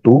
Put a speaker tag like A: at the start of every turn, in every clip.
A: 2,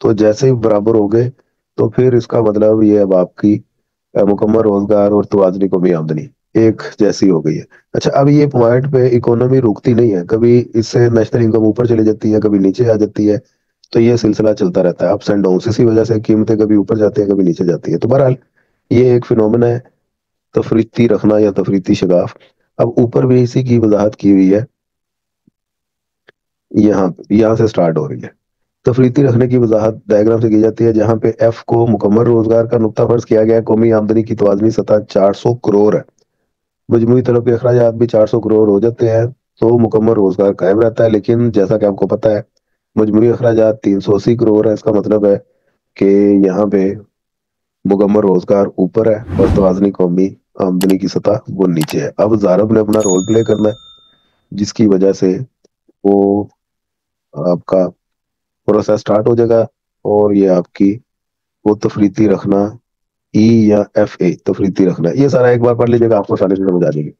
A: تو جیسے ہی برابر ہو گئے تو پھر اس کا مطلب یہ اب آپ کی مکمل روزگار اور توازنی قومی آمدنی ایک جیسی ہو گئی ہے. اچھا اب یہ پوائنٹ پہ اکانومی رکتی نہیں ہے, کبھی اس سے نیشنل انکم اوپر چلی جاتی ہے, کبھی نیچے آ جاتی ہے. تو یہ سلسلہ چلتا رہتا ہے, اپس اینڈ ڈاؤن. اسی وجہ سے قیمتیں کبھی اوپر جاتی ہیں, کبھی نیچے جاتی ہے. تو بہرحال یہ ایک فنومنا ہے, تفریطی رکھنا یا تفریطی شگاف. اب اوپر بھی اسی کی وضاحت کی ہوئی ہے, یہاں سے سٹارٹ ہو رہی ہے. تفریطی رکھنے کی وضاحت ڈائیگرام سے کی جاتی ہے, جہاں پہ ایف کو مکمل روزگار کا نقطہ فرض کیا گیا ہے. قومی آمدنی کی توازنی سطح 400 کروڑ ہے. مجموعی طلب کے اخراجات بھی 400 کروڑ ہو جاتے ہیں تو مکمل روزگار قائم رہتا ہے. لیکن جیسا کہ آپ کو پتا ہے مجموعی اخراجات 380 کروڑ ہے. اس کا مطلب ہے کہ یہاں پہ مکمل روزگار اوپر ہے اور توازنی قومی آمدنی کی سطح وہ نیچے ہے. اب زارب نے اپنا رول پلے کرنا ہے, جس کی وجہ سے وہ آپ کا پروسیس سٹارٹ ہو جائے گا. اور یہ آپ کی وہ تفریطی رکھنا ای یا ایف اے تفریطی رکھنا, یہ سارا ایک بار پڑھ لیجیے گا, آپ کو آسانی سے سمجھ آ جائے گی.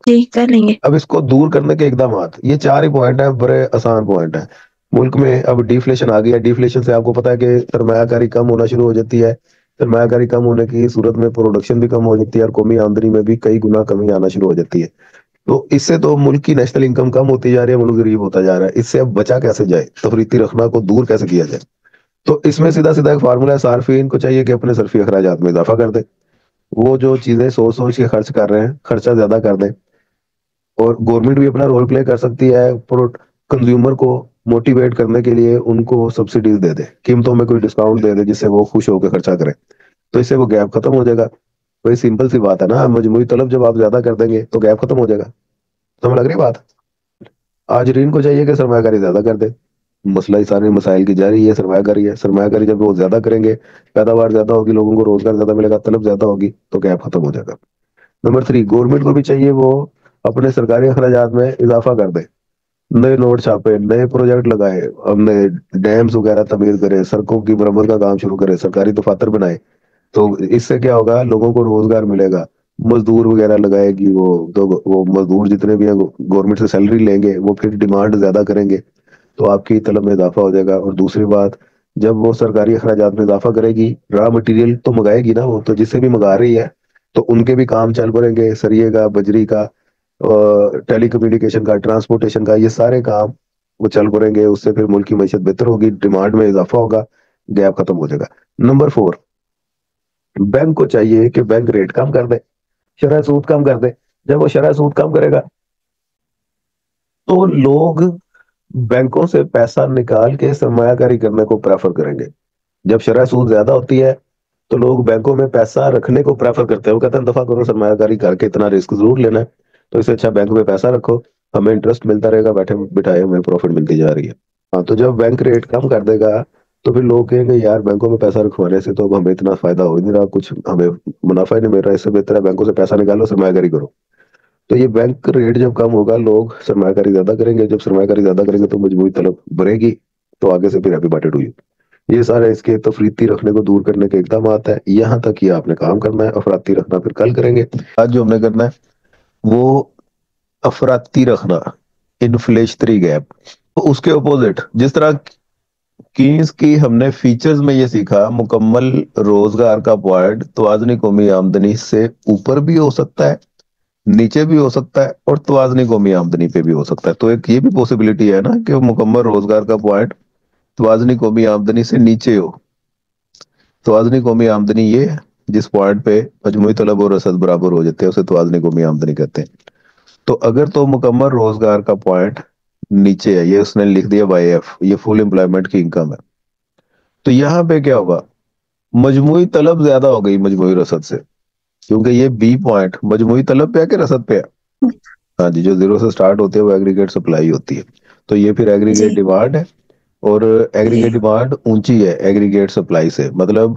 B: جی کر لیں گے.
A: اب اس کو دور کرنے کے اقدامات, یہ 4 ہی پوائنٹ ہیں, بڑے آسان پوائنٹ ہیں. ملک میں اب ڈیفلیشن آ گیا. ڈیفلیشن سے آپ کو پتا ہے کہ سرمایہ کاری کم ہونا شروع ہو جاتی ہے. سرمایہ کاری کم ہونے کی صورت میں پروڈکشن بھی کم ہو جاتی ہے اور قومی آمدنی میں بھی کئی گنا کمی آنا شروع ہو جاتی ہے. تو اس سے تو ملک کی نیشنل انکم کم ہوتی جا رہی ہے, ملک غریب ہوتا جا رہا ہے. اس سے اب بچا کیسے جائے, تفریطی رکھنا کو دور کیسے کیا جائے؟ تو اس میں سیدھا سیدھا ایک فارمولا ہے, صارفین کو چاہیے کہ اپنے صرفی اخراجات میں اضافہ کر دیں. وہ جو چیزیں سوچ سوچ کے خرچ کر رہے ہیں خرچہ زیادہ کر دیں. اور گورنمنٹ بھی اپنا رول پلے کر سکتی ہے, کنزیومر کو موٹیویٹ کرنے کے لیے ان کو سبسڈیز دے دے, قیمتوں میں کوئی ڈسکاؤنٹ دے دے, جس سے وہ خوش ہو کے خرچہ کریں. تو اس سے وہ گیپ ختم ہو جائے گا. وہی سمپل سی بات ہے نا, مجموعی طلب جب آپ زیادہ کر دیں گے تو گیپ ختم ہو جائے گا. سمجھ لگ رہی بات؟ آجرین کو چاہیے کہ سرمایہ کاری زیادہ کر دے. مسئلہ ہی سارے مسائل کی جاری ہے سرمایہ کاری ہے. سرمایہ کاری جب وہ زیادہ کریں گے, پیداوار زیادہ ہوگی, لوگوں کو روزگار زیادہ ملے گا, طلب زیادہ ہوگی, تو گیپ ختم ہو جائے گا. نمبر 3, گورنمنٹ کو بھی چاہیے وہ اپنے سرکاری اخراجات میں اضافہ کر دے. نئے نوٹ چھاپے, نئے پروجیکٹ لگائے, اپنے ڈیمز وغیرہ تعمیر کرے, سڑکوں کی مرمت کا کام شروع کرے, سرکاری دفاتر بنائے. تو اس سے کیا ہوگا, لوگوں کو روزگار ملے گا. مزدور وغیرہ لگائے گی وہ, تو وہ مزدور جتنے بھی ہیں گورنمنٹ سے سیلری لیں گے, وہ پھر ڈیمانڈ زیادہ کریں گے, تو آپ کی طلب میں اضافہ ہو جائے گا. اور دوسری بات, جب وہ سرکاری اخراجات میں اضافہ کرے گی, را مٹیریل تو منگائے گی نا وہ, تو جس سے بھی منگا رہی ہے تو ان کے بھی کام چل پڑیں گے, سریے کا, بجری کا, ٹیلی کمیونیکیشن کا, ٹرانسپورٹیشن کا, یہ سارے کام وہ چل پڑیں گے. اس سے پھر ملک کی معیشت بہتر ہوگی, ڈیمانڈ میں اضافہ ہوگا, گیپ ختم ہو جائے گا. نمبر 4, بینک کو چاہیے کہ بینک ریٹ کم کر دے, شرح سود کم کر دے. جب وہ شرح سود کم کرے گا تو لوگ بینکوں سے پیسہ نکال کے سرمایہ کاری کرنے کو پریفر کریں گے. جب شرح سود زیادہ ہوتی ہے تو لوگ بینکوں میں پیسہ رکھنے کو پریفر کرتے ہیں. وہ کہتے ہیں دفعہ کرو سرمایہ کاری کر کے, اتنا رسک ضرور لینا ہے, تو اس سے اچھا بینک میں پیسہ رکھو, ہمیں انٹرسٹ ملتا رہے گا, بیٹھے بٹھائے ہمیں پروفٹ ملتی جا رہی ہے. ہاں, تو جب بینک ریٹ کم کر دے گا تو پھر لوگ کہیں گے یار بینکوں میں پیسہ رکھوانے سے تو ہمیں اتنا فائدہ ہو نہیں رہا, کچھ ہمیں منافع ہی نہیں مل رہا, اس سے بہتر ہے بینکوں سے پیسہ نکالو, سرمایہ کاری کرو. تو یہ بینک ریٹ جب کم ہوگا, لوگ سرمایہ کاری زیادہ کریں گے. جب سرمایہ کاری زیادہ کریں گے تو مجموعی طلب بڑھے گی, تو آگے سے پھر ہیپی باتیں ہوئی. یہ سارے اس کے تفریطی رکھنے کو دور کرنے کے اقدامات ہیں. یہاں تک یہ آپ نے کام کرنا ہے. افراطی رکھنا پھر کل کریں گے. آج جو ہم نے کرنا ہے وہ افراطی رکھنا, انفلیشنری گیپ. تو اس کے اپوزٹ, جس طرح کینز کی ہم نے فیچرز میں یہ سیکھا, مکمل روزگار کا پوائنٹ توازنی قومی آمدنی سے اوپر بھی ہو سکتا ہے, نیچے بھی ہو سکتا ہے, اور توازنی قومی آمدنی پہ بھی ہو سکتا ہے. تو ایک یہ بھی پوسیبلٹی ہے نا کہ مکمل روزگار کا پوائنٹ توازنی قومی آمدنی سے نیچے ہو. توازنی قومی آمدنی یہ ہے جس پوائنٹ پہ مجموعی طلب اور رسد برابر ہو جاتے ہیں, اسے توازنی قومی آمدنی کہتے ہیں. تو اگر تو مکمل روزگار کا پوائنٹ نیچے ہے, یہ اس نے لکھ دیا وائی ایف, یہ فل امپلائمنٹ کی انکم ہے, تو یہاں پہ کیا ہوگا, مجموعی طلب زیادہ ہو گئی مجموعی رسد سے, کیونکہ یہ بی پوائنٹ مجموعی طلب پہ ہے کہ رسد پہ ہے. ہاں جی, جو زیرو سے سٹارٹ ہوتے ہیں وہ ایگریگیٹ سپلائی ہوتی ہے. تو یہ پھر
B: جی
A: ایگریگیٹ ڈیمانڈ ہے, اور
B: جی
A: ایگریگیٹ ڈیمانڈ اونچی ہے ایگریگیٹ سپلائی سے, مطلب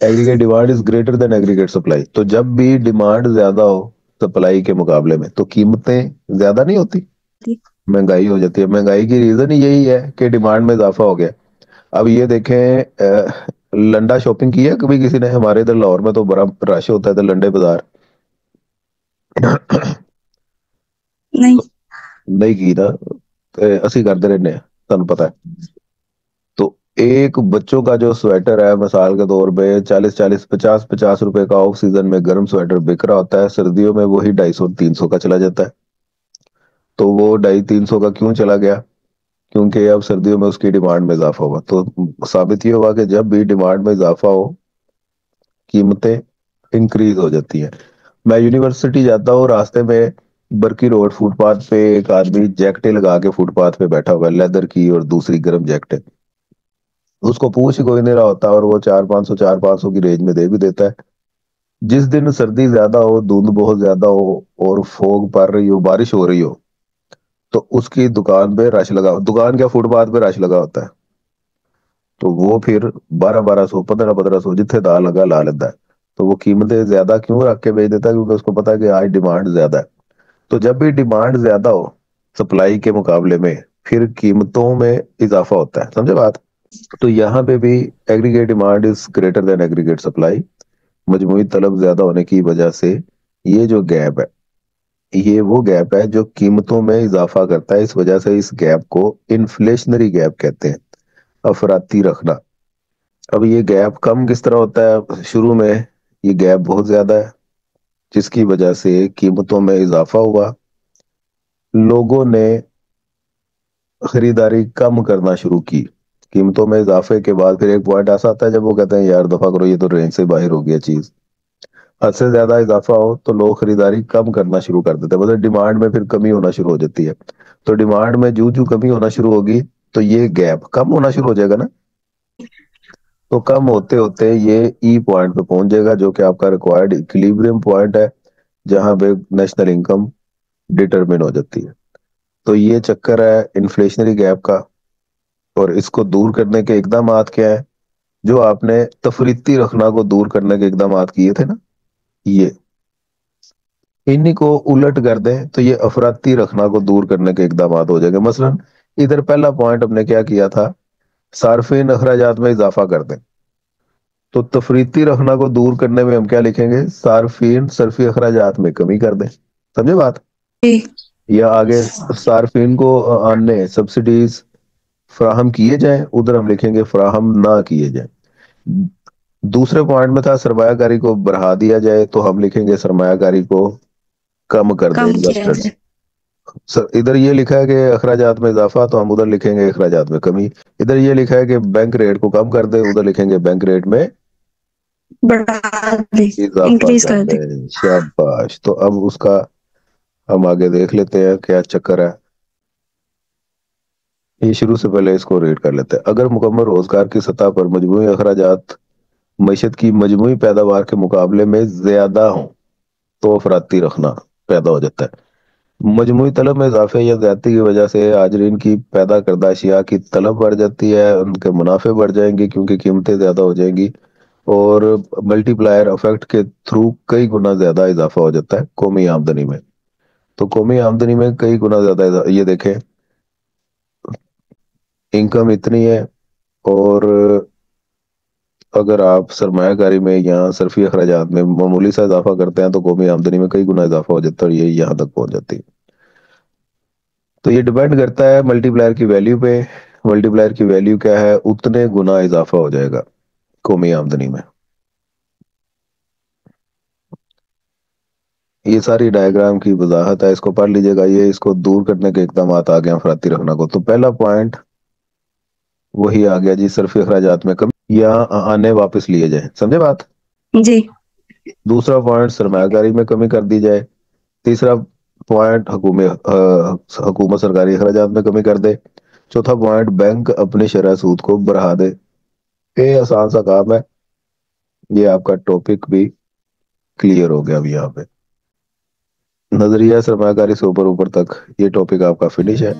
A: aggregate demand is greater than aggregate supply. تو جب بھی ڈیمانڈ زیادہ ہو سپلائی کے مقابلے میں, تو قیمتیں زیادہ نہیں ہوتی, مہنگائی ہو جاتی ہے. مہنگائی کی ریزن یہی ہے کہ ڈیمانڈ میں اضافہ ہو گیا. اب یہ دیکھیں, لنڈا شاپنگ کی ہے کبھی کسی نے؟ ہمارے ادھر لاہور میں تو بڑا رش ہوتا ہے ادھر لنڈے بازار.
B: نہیں.
A: نہیں کی نا, اسی کرتے رہنے ہیں, تمہیں پتا ہے. تو ایک بچوں کا جو سویٹر ہے مثال کے طور پہ 40 40 50 50 روپے کا آف سیزن میں گرم سویٹر بک رہا ہوتا ہے، سردیوں میں وہی 250 300 کا چلا جاتا ہے. تو وہ 250 300 کا کیوں چلا گیا؟ کیونکہ اب سردیوں میں اس کی ڈیمانڈ میں اضافہ ہوا. تو ثابت یہ ہوا کہ جب بھی ڈیمانڈ میں اضافہ ہو قیمتیں انکریز ہو جاتی ہیں. میں یونیورسٹی جاتا ہوں، راستے میں برکی روڈ فٹ پاتھ پہ ایک آدمی جیکٹیں لگا کے فٹ پاتھ پہ بیٹھا ہوا ہے، لیدر کی اور دوسری گرم جیکٹیں. اس کو پوچھ کوئی نہیں رہا ہوتا اور وہ 400 500 کی رینج میں دے بھی دیتا ہے. جس دن سردی زیادہ ہو، دھند بہت زیادہ ہو اور فوگ پڑ رہی ہو، بارش ہو رہی ہو، تو اس کی دکان پہ رش لگا، دکان کیا فٹ پاتھ پہ رش لگا ہوتا ہے. تو وہ پھر 1200 1500 جتنے دا لگا لا لیتا ہے. تو وہ قیمتیں زیادہ کیوں رکھ کے بیچ دیتا ہے؟ کیونکہ اس کو پتا ہے کہ آج ڈیمانڈ زیادہ ہے. تو جب بھی ڈیمانڈ زیادہ ہو سپلائی کے مقابلے میں، پھر قیمتوں میں اضافہ ہوتا ہے. سمجھے بات؟ تو یہاں پہ بھی aggregate demand is greater than aggregate supply. مجموعی طلب زیادہ ہونے کی وجہ سے یہ جو گیپ ہے، یہ وہ گیپ ہے جو قیمتوں میں اضافہ کرتا ہے. اس وجہ سے اس گیپ کو انفلیشنری گیپ کہتے ہیں، افراطی رکھنا. اب یہ گیپ کم کس طرح ہوتا ہے؟ شروع میں یہ گیپ بہت زیادہ ہے جس کی وجہ سے قیمتوں میں اضافہ ہوا، لوگوں نے خریداری کم کرنا شروع کی. قیمتوں میں اضافے کے بعد پھر ایک پوائنٹ ایسا آتا ہے جب وہ کہتے ہیں یار دفعہ کرو، یہ تو رینج سے باہر ہو گیا چیز. حد سے زیادہ اضافہ ہو تو لوگ خریداری کم کرنا شروع کر دیتے ہیں، مطلب ڈیمانڈ میں پھر کمی ہونا شروع ہو جاتی ہے. تو ڈیمانڈ میں جو کمی ہونا شروع ہوگی تو یہ گیپ کم ہونا شروع ہو جائے گا نا. تو کم ہوتے ہوتے یہ ای پوائنٹ پہ پہنچ جائے گا جو کہ آپ کا ریکوائرڈ ایکویلبریم پوائنٹ ہے، جہاں پہ نیشنل انکم ڈیٹرمن ہو جاتی ہے. تو یہ چکر ہے انفلیشنری گیپ کا. اور اس کو دور کرنے کے اقدامات کیا ہیں؟ جو آپ نے تفریطی رکھنا کو دور کرنے کے اقدامات کیے تھے نا، یہ انہی کو الٹ کر دیں تو یہ افراطی رکھنا کو دور کرنے کے اقدامات ہو جائیں گے. مثلا ادھر پہلا پوائنٹ ہم نے کیا کیا تھا؟ صارفین اخراجات میں اضافہ کر دیں. تو تفریطی رکھنا کو دور کرنے میں ہم کیا لکھیں گے؟ صارفین صرفی اخراجات میں کمی کر دیں. سمجھے بات؟
B: جی
A: یا آگے صارفین کو آنے سبسڈیز فراہم کیے جائیں، ادھر ہم لکھیں گے فراہم نہ کیے جائیں. دوسرے پوائنٹ میں تھا سرمایہ کاری کو بڑھا دیا جائے، تو ہم لکھیں گے سرمایہ کاری کو کم کر دیں
B: کم کیا
A: انویسٹرز.
B: جائے.
A: ادھر یہ لکھا ہے کہ اخراجات میں اضافہ، تو ہم ادھر لکھیں گے اخراجات میں کمی. ادھر یہ لکھا ہے کہ بینک ریٹ کو کم کر دیں، ادھر لکھیں گے بینک ریٹ میں
B: بڑھا دے,
A: اضافہ
B: انکریز
A: کر
B: کر دے.
A: دیں. شاباش. تو اب اس کا ہم آگے دیکھ لیتے ہیں کیا چکر ہے. یہ شروع سے پہلے اس کو ریٹ کر لیتے ہیں. اگر مکمل روزگار کی سطح پر مجموعی اخراجات معیشت کی مجموعی پیداوار کے مقابلے میں زیادہ ہوں تو افراطی رکھنا پیدا ہو جاتا ہے. مجموعی طلب میں اضافے یا زیادتی کی وجہ سے حاضرین کی پیدا کردہ اشیاء کی طلب بڑھ جاتی ہے، ان کے منافع بڑھ جائیں گے کیونکہ قیمتیں زیادہ ہو جائیں گی، اور ملٹی پلائر افیکٹ کے تھرو کئی گنا زیادہ اضافہ ہو جاتا ہے قومی آمدنی میں. تو قومی آمدنی میں کئی گنا زیادہ یہ دیکھیں انکم اتنی ہے، اور اگر آپ سرمایہ کاری میں یا صرفی اخراجات میں معمولی سا اضافہ کرتے ہیں تو قومی آمدنی میں کئی گنا اضافہ ہو جاتا ہے، اور یہ یہاں تک پہنچ جاتی ہے. تو یہ ڈیپینڈ کرتا ہے ملٹی پلائر کی ویلیو پہ. ملٹی پلائر کی ویلیو کیا ہے؟ اتنے گنا اضافہ ہو جائے گا قومی آمدنی میں. یہ ساری ڈائیگرام کی وضاحت ہے، اس کو پڑھ لیجئے گا. یہ اس کو دور کرنے کے اقدامات آ گئے افراطی رکھنا کو. تو پہلا پوائنٹ وہی آ گیا جی، صرفی اخراجات میں کمی یا آنے واپس لیے جائیں. سمجھے بات؟
B: جی
A: دوسرا پوائنٹ سرمایہ کاری میں کمی کر دی جائے. تیسرا پوائنٹ حکومت سرکاری اخراجات میں کمی کر دے. چوتھا پوائنٹ بینک اپنی شرح سود کو بڑھا دے. یہ آسان سا کام ہے. یہ آپ کا ٹاپک بھی کلیئر ہو گیا اب یہاں پہ. نظریہ سرمایہ کاری سے اوپر تک یہ ٹاپک آپ کا فنش ہے.